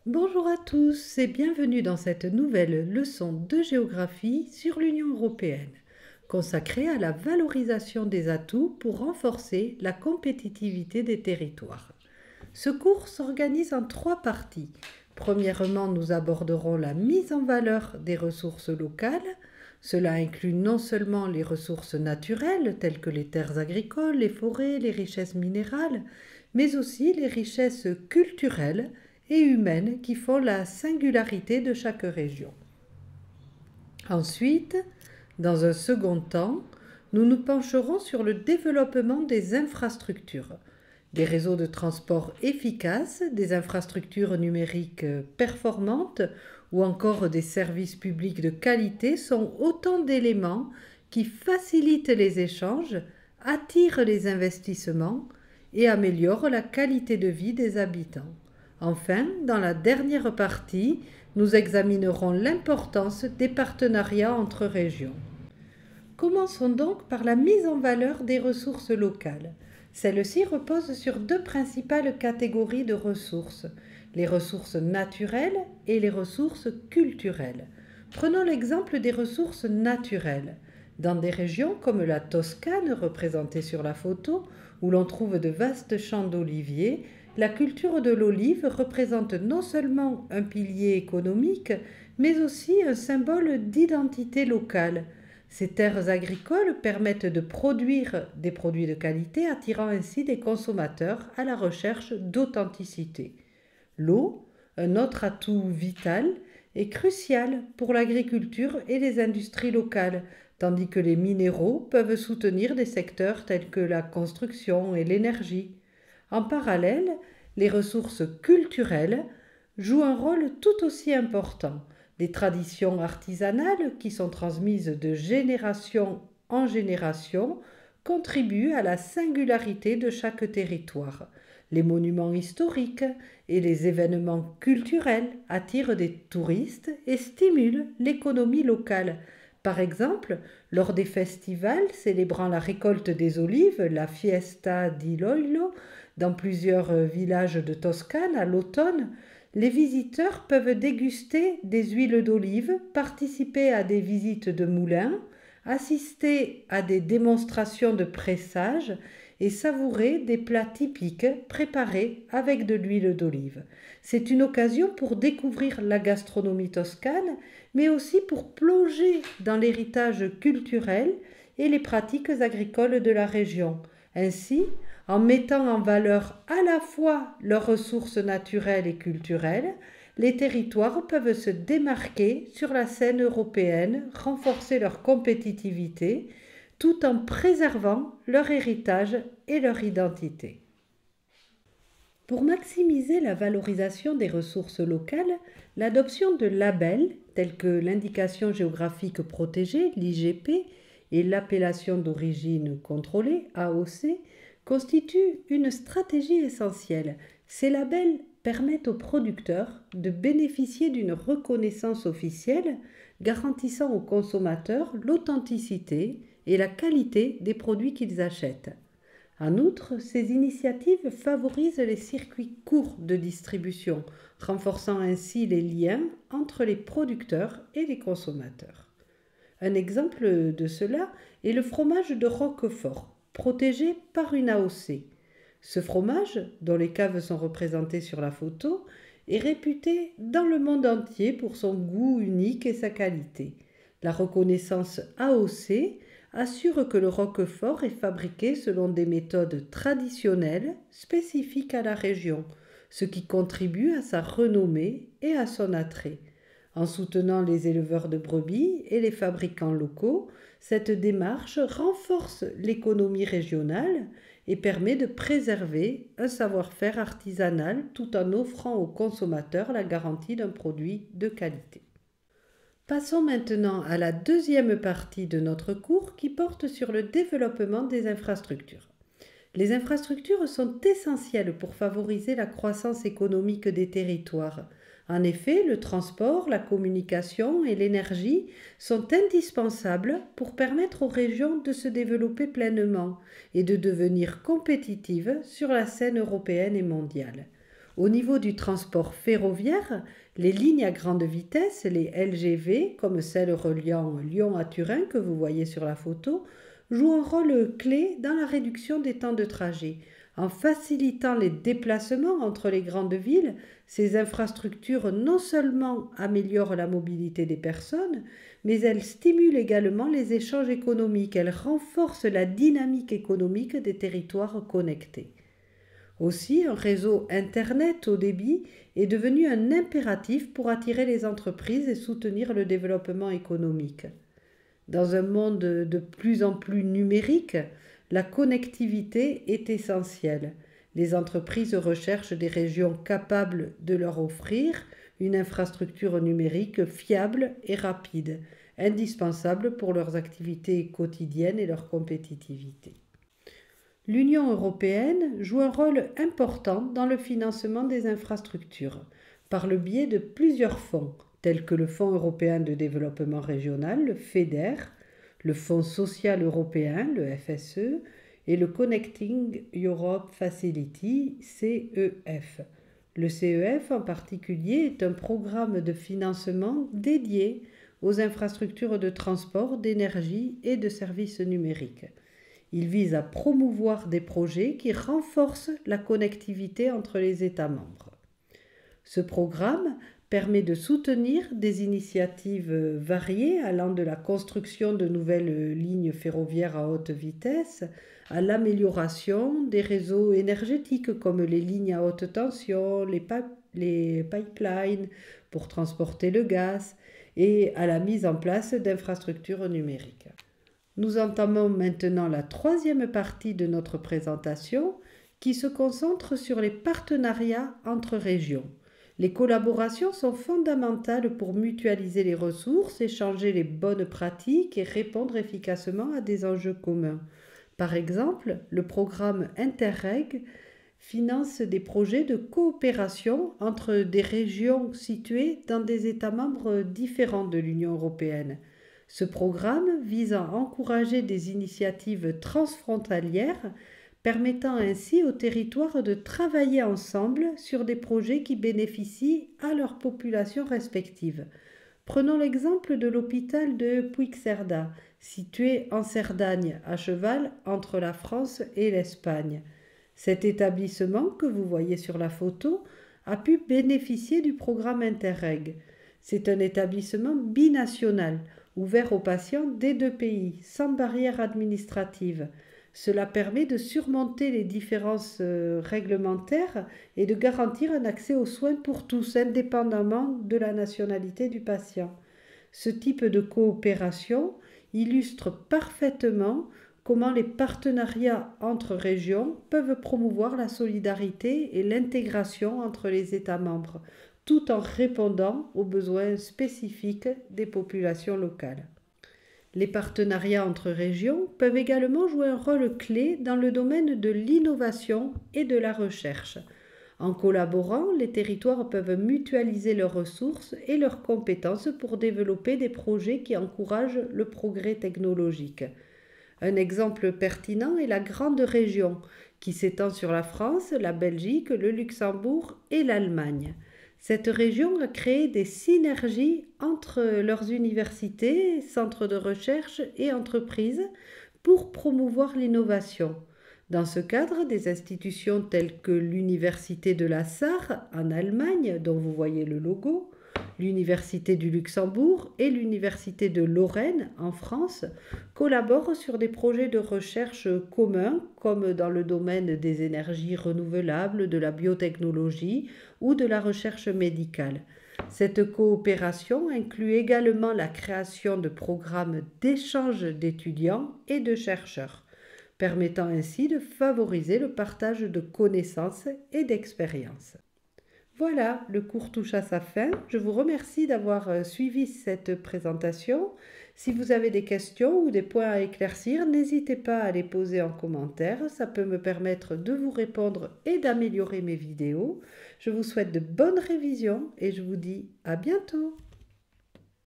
Bonjour à tous et bienvenue dans cette nouvelle leçon de géographie sur l'Union européenne, consacrée à la valorisation des atouts pour renforcer la compétitivité des territoires. Ce cours s'organise en trois parties. Premièrement, nous aborderons la mise en valeur des ressources locales. Cela inclut non seulement les ressources naturelles telles que les terres agricoles, les forêts, les richesses minérales, mais aussi les richesses culturelles et humaines qui font la singularité de chaque région. Ensuite, dans un second temps, nous nous pencherons sur le développement des infrastructures. Des réseaux de transport efficaces, des infrastructures numériques performantes ou encore des services publics de qualité sont autant d'éléments qui facilitent les échanges, attirent les investissements et améliorent la qualité de vie des habitants. Enfin, dans la dernière partie, nous examinerons l'importance des partenariats entre régions. Commençons donc par la mise en valeur des ressources locales. Celle-ci repose sur deux principales catégories de ressources, les ressources naturelles et les ressources culturelles. Prenons l'exemple des ressources naturelles. Dans des régions comme la Toscane, représentée sur la photo, où l'on trouve de vastes champs d'oliviers, la culture de l'olive représente non seulement un pilier économique, mais aussi un symbole d'identité locale. Ces terres agricoles permettent de produire des produits de qualité, attirant ainsi des consommateurs à la recherche d'authenticité. L'eau, un autre atout vital, est crucial pour l'agriculture et les industries locales, tandis que les minéraux peuvent soutenir des secteurs tels que la construction et l'énergie. En parallèle, les ressources culturelles jouent un rôle tout aussi important. Les traditions artisanales, qui sont transmises de génération en génération, contribuent à la singularité de chaque territoire. Les monuments historiques et les événements culturels attirent des touristes et stimulent l'économie locale. Par exemple, lors des festivals célébrant la récolte des olives, la Fiesta di Loilo, dans plusieurs villages de Toscane à l'automne, les visiteurs peuvent déguster des huiles d'olive, participer à des visites de moulins, assister à des démonstrations de pressage et savourer des plats typiques préparés avec de l'huile d'olive. C'est une occasion pour découvrir la gastronomie toscane, mais aussi pour plonger dans l'héritage culturel et les pratiques agricoles de la région. Ainsi, en mettant en valeur à la fois leurs ressources naturelles et culturelles, les territoires peuvent se démarquer sur la scène européenne, renforcer leur compétitivité, tout en préservant leur héritage et leur identité. Pour maximiser la valorisation des ressources locales, l'adoption de labels tels que l'indication géographique protégée, l'IGP, et l'appellation d'origine contrôlée, AOC, constitue une stratégie essentielle. Ces labels permettent aux producteurs de bénéficier d'une reconnaissance officielle garantissant aux consommateurs l'authenticité et la qualité des produits qu'ils achètent. En outre, ces initiatives favorisent les circuits courts de distribution, renforçant ainsi les liens entre les producteurs et les consommateurs. Un exemple de cela est le fromage de Roquefort, protégé par une AOC. Ce fromage, dont les caves sont représentées sur la photo, est réputé dans le monde entier pour son goût unique et sa qualité. La reconnaissance AOC assure que le Roquefort est fabriqué selon des méthodes traditionnelles spécifiques à la région, ce qui contribue à sa renommée et à son attrait. En soutenant les éleveurs de brebis et les fabricants locaux, cette démarche renforce l'économie régionale et permet de préserver un savoir-faire artisanal tout en offrant aux consommateurs la garantie d'un produit de qualité. Passons maintenant à la deuxième partie de notre cours qui porte sur le développement des infrastructures. Les infrastructures sont essentielles pour favoriser la croissance économique des territoires. En effet, le transport, la communication et l'énergie sont indispensables pour permettre aux régions de se développer pleinement et de devenir compétitives sur la scène européenne et mondiale. Au niveau du transport ferroviaire, les lignes à grande vitesse, les LGV, comme celle reliant Lyon à Turin que vous voyez sur la photo, jouent un rôle clé dans la réduction des temps de trajet. En facilitant les déplacements entre les grandes villes, ces infrastructures non seulement améliorent la mobilité des personnes, mais elles stimulent également les échanges économiques, elles renforcent la dynamique économique des territoires connectés. Aussi, un réseau Internet haut débit est devenu un impératif pour attirer les entreprises et soutenir le développement économique. Dans un monde de plus en plus numérique, la connectivité est essentielle. Les entreprises recherchent des régions capables de leur offrir une infrastructure numérique fiable et rapide, indispensable pour leurs activités quotidiennes et leur compétitivité. L'Union européenne joue un rôle important dans le financement des infrastructures, par le biais de plusieurs fonds, tels que le Fonds européen de développement régional, le FEDER, le Fonds social européen, le FSE, et le Connecting Europe Facility, CEF. Le CEF en particulier est un programme de financement dédié aux infrastructures de transport, d'énergie et de services numériques. Il vise à promouvoir des projets qui renforcent la connectivité entre les États membres. Ce programme permet de soutenir des initiatives variées allant de la construction de nouvelles lignes ferroviaires à haute vitesse à l'amélioration des réseaux énergétiques comme les lignes à haute tension, les pipelines pour transporter le gaz et à la mise en place d'infrastructures numériques. Nous entamons maintenant la troisième partie de notre présentation qui se concentre sur les partenariats entre régions. Les collaborations sont fondamentales pour mutualiser les ressources, échanger les bonnes pratiques et répondre efficacement à des enjeux communs. Par exemple, le programme Interreg finance des projets de coopération entre des régions situées dans des États membres différents de l'Union européenne. Ce programme vise à encourager des initiatives transfrontalières permettant ainsi aux territoires de travailler ensemble sur des projets qui bénéficient à leurs populations respectives. Prenons l'exemple de l'hôpital de Puigcerdà, situé en Cerdagne, à cheval entre la France et l'Espagne. Cet établissement que vous voyez sur la photo a pu bénéficier du programme Interreg. C'est un établissement binational, ouvert aux patients des deux pays, sans barrière administrative. Cela permet de surmonter les différences réglementaires et de garantir un accès aux soins pour tous, indépendamment de la nationalité du patient. Ce type de coopération illustre parfaitement comment les partenariats entre régions peuvent promouvoir la solidarité et l'intégration entre les États membres, tout en répondant aux besoins spécifiques des populations locales. Les partenariats entre régions peuvent également jouer un rôle clé dans le domaine de l'innovation et de la recherche. En collaborant, les territoires peuvent mutualiser leurs ressources et leurs compétences pour développer des projets qui encouragent le progrès technologique. Un exemple pertinent est la grande région, qui s'étend sur la France, la Belgique, le Luxembourg et l'Allemagne. Cette région a créé des synergies entre leurs universités, centres de recherche et entreprises pour promouvoir l'innovation. Dans ce cadre, des institutions telles que l'Université de la Sarre en Allemagne, dont vous voyez le logo, l'Université du Luxembourg et l'Université de Lorraine en France collaborent sur des projets de recherche communs comme dans le domaine des énergies renouvelables, de la biotechnologie ou de la recherche médicale. Cette coopération inclut également la création de programmes d'échange d'étudiants et de chercheurs, permettant ainsi de favoriser le partage de connaissances et d'expériences. Voilà, le cours touche à sa fin. Je vous remercie d'avoir suivi cette présentation. Si vous avez des questions ou des points à éclaircir, n'hésitez pas à les poser en commentaire. Ça peut me permettre de vous répondre et d'améliorer mes vidéos. Je vous souhaite de bonnes révisions et je vous dis à bientôt.